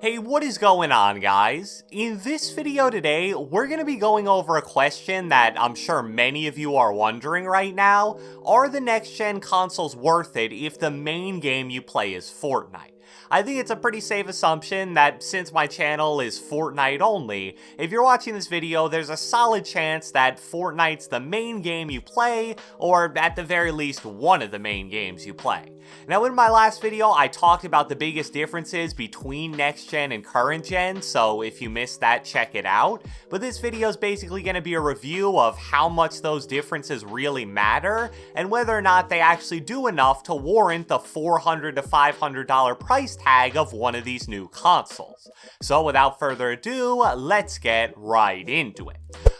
Hey, what is going on, guys? In this video today, we're going to be going over a question that I'm sure many of you are wondering right now. Are the next-gen consoles worth it if the main game you play is Fortnite? I think it's a pretty safe assumption that since my channel is Fortnite only, if you're watching this video, there's a solid chance that Fortnite's the main game you play, or at the very least, one of the main games you play. Now, in my last video, I talked about the biggest differences between next-gen and current-gen, so if you missed that, check it out. But this video is basically going to be a review of how much those differences really matter, and whether or not they actually do enough to warrant the $400 to $500 price tag of one of these new consoles. So without further ado, let's get right into it.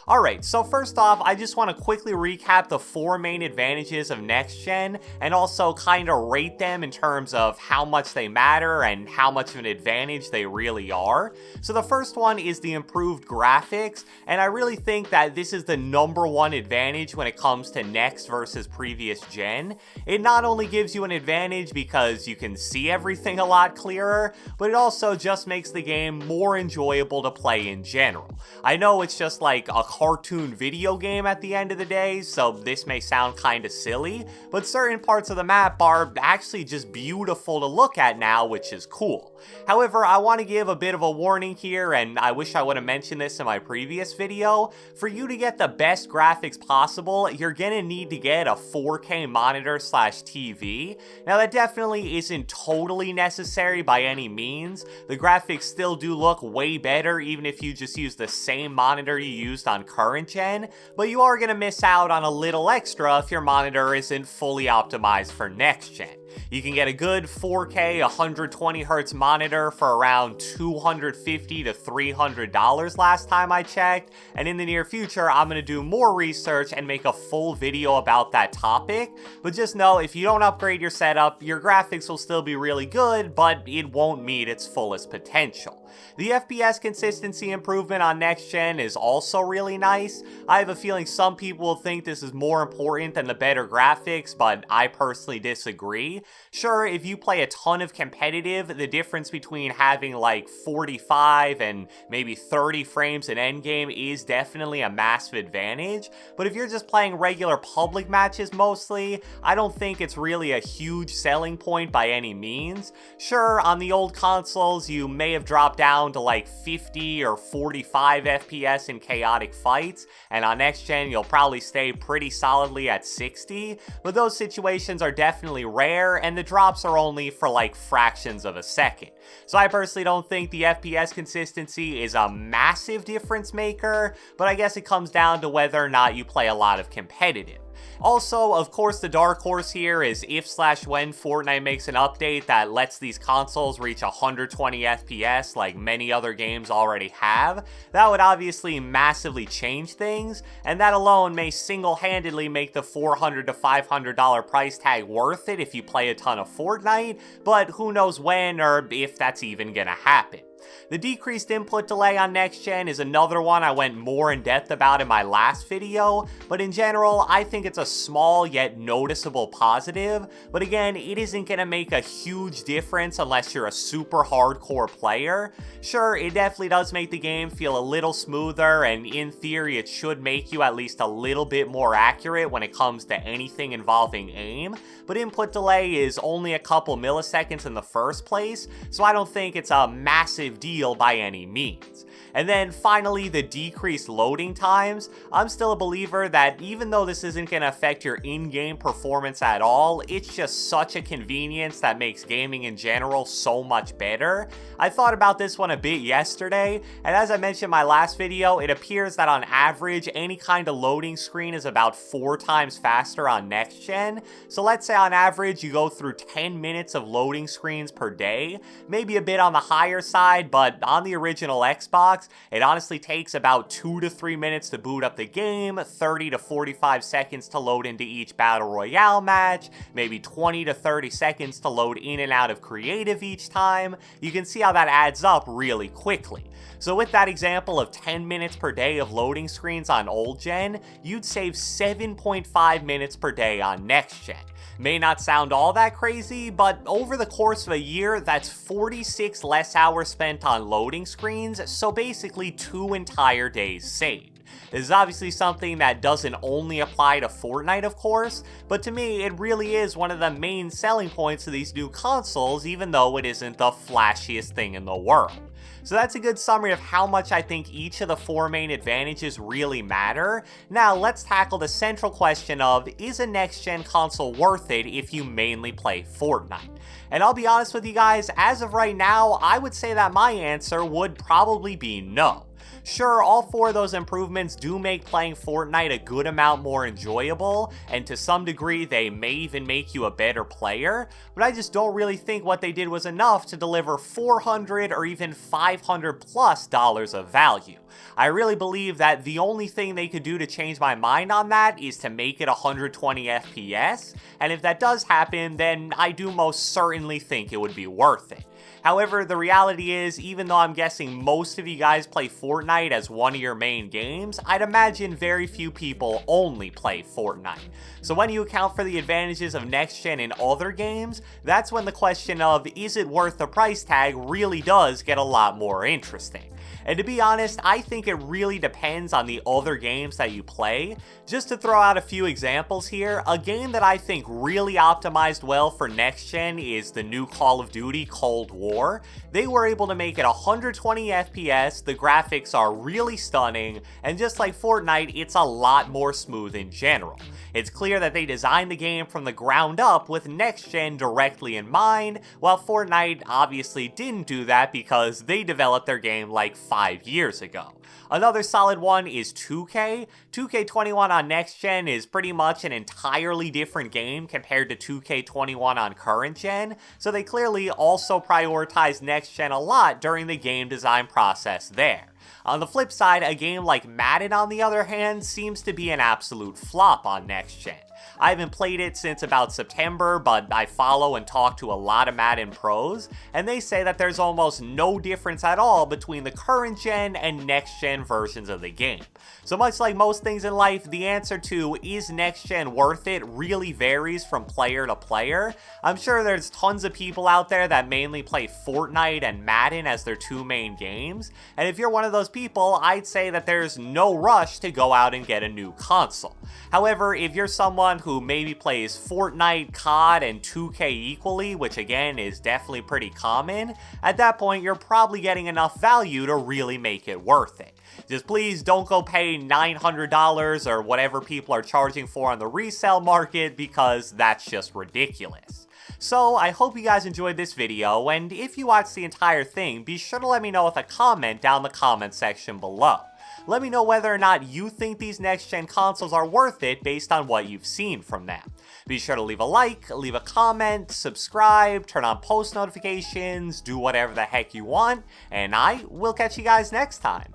Alright, so first off, I just want to quickly recap the four main advantages of next-gen, and also kind of rate them in terms of how much they matter and how much of an advantage they really are. So the first one is the improved graphics, and I really think that this is the #1 advantage when it comes to next versus previous gen. It not only gives you an advantage because you can see everything a lot clearer, but it also just makes the game more enjoyable to play in general. I know it's just like a cartoon video game at the end of the day, so this may sound kinda silly, but certain parts of the map are actually just beautiful to look at now, which is cool. However, I want to give a bit of a warning here, and I wish I would have mentioned this in my previous video. For you to get the best graphics possible, you're gonna need to get a 4K monitor/TV. Now, that definitely isn't totally necessary by any means. The graphics still do look way better even if you just use the same monitor you used on current gen, but you are gonna miss out on a little extra if your monitor isn't fully optimized for next gen. You can get a good 4K 120Hz monitor for around $250 to $300 last time I checked, and in the near future I'm going to do more research and make a full video about that topic, but just know if you don't upgrade your setup, your graphics will still be really good, but it won't meet its fullest potential. The FPS consistency improvement on next gen is also really nice. I have a feeling some people will think this is more important than the better graphics, but I personally disagree. Sure, if you play a ton of competitive, the difference between having like 45 and maybe 30 frames in endgame is definitely a massive advantage, but if you're just playing regular public matches mostly, I don't think it's really a huge selling point by any means. Sure, on the old consoles, you may have dropped down to like 50 or 45 FPS in chaotic fights, and on next gen you'll probably stay pretty solidly at 60, but those situations are definitely rare, and the drops are only for like fractions of a second. So I personally don't think the FPS consistency is a massive difference maker, but I guess it comes down to whether or not you play a lot of competitive. Also, of course, the dark horse here is if/when Fortnite makes an update that lets these consoles reach 120 FPS like many other games already have. That would obviously massively change things, and that alone may single-handedly make the $400 to $500 price tag worth it if you play a ton of Fortnite, but who knows when or if that's even gonna happen. The decreased input delay on next gen is another one I went more in depth about in my last video, but in general, I think it's a small yet noticeable positive, but again, it isn't going to make a huge difference unless you're a super hardcore player. Sure, it definitely does make the game feel a little smoother, and in theory, it should make you at least a little bit more accurate when it comes to anything involving aim, but input delay is only a couple milliseconds in the first place, so I don't think it's a massive deal by any means. And then finally, the decreased loading times. I'm still a believer that even though this isn't going to affect your in-game performance at all, it's just such a convenience that makes gaming in general so much better. I thought about this one a bit yesterday, and as I mentioned in my last video, it appears that on average, any kind of loading screen is about 4 times faster on next gen. So let's say on average, you go through 10 minutes of loading screens per day, maybe a bit on the higher side, but on the original Xbox, it honestly takes about 2 to 3 minutes to boot up the game, 30 to 45 seconds to load into each Battle Royale match, maybe 20 to 30 seconds to load in and out of creative each time. You can see how that adds up really quickly. So with that example of 10 minutes per day of loading screens on old gen, you'd save 7.5 minutes per day on next gen. May not sound all that crazy, but over the course of a year, that's 46 less hours spent on loading screens, so basically 2 entire days saved. This is obviously something that doesn't only apply to Fortnite, of course, but to me, it really is one of the main selling points of these new consoles, even though it isn't the flashiest thing in the world. So that's a good summary of how much I think each of the 4 main advantages really matter. Now let's tackle the central question of, is a next-gen console worth it if you mainly play Fortnite? And I'll be honest with you guys, as of right now, I would say that my answer would probably be no. Sure, all 4 of those improvements do make playing Fortnite a good amount more enjoyable, and to some degree they may even make you a better player, but I just don't really think what they did was enough to deliver $400 or even $500+ of value. I really believe that the only thing they could do to change my mind on that is to make it 120 FPS, and if that does happen, then I do most certainly think it would be worth it. However, the reality is, even though I'm guessing most of you guys play Fortnite as one of your main games, I'd imagine very few people only play Fortnite. So when you account for the advantages of next-gen in other games, that's when the question of, is it worth the price tag, really does get a lot more interesting. And to be honest, I think it really depends on the other games that you play. Just to throw out a few examples here, a game that I think really optimized well for next gen is the new Call of Duty Cold War. They were able to make it 120 FPS, the graphics are really stunning, and just like Fortnite, it's a lot more smooth in general. It's clear that they designed the game from the ground up with next gen directly in mind, while Fortnite obviously didn't do that because they developed their game like 5 years ago. Another solid one is 2K. 2K21 on next gen is pretty much an entirely different game compared to 2K21 on current gen, so they clearly also prioritize next gen a lot during the game design process there. On the flip side, a game like Madden, on the other hand, seems to be an absolute flop on next gen. I haven't played it since about September, but I follow and talk to a lot of Madden pros, and they say that there's almost no difference at all between the current gen and next gen versions of the game. So much like most things in life, the answer to, is next gen worth it, really varies from player to player. I'm sure there's tons of people out there that mainly play Fortnite and Madden as their 2 main games, and if you're one of those people, I'd say that there's no rush to go out and get a new console. However, if you're someone who maybe plays Fortnite, COD, and 2K equally, which again is definitely pretty common, at that point you're probably getting enough value to really make it worth it. Just please don't go pay $900 or whatever people are charging for on the resale market, because that's just ridiculous. So I hope you guys enjoyed this video, and if you watched the entire thing, be sure to let me know with a comment down the comment section below. Let me know whether or not you think these next-gen consoles are worth it based on what you've seen from them. Be sure to leave a like, leave a comment, subscribe, turn on post notifications, do whatever the heck you want, and I will catch you guys next time.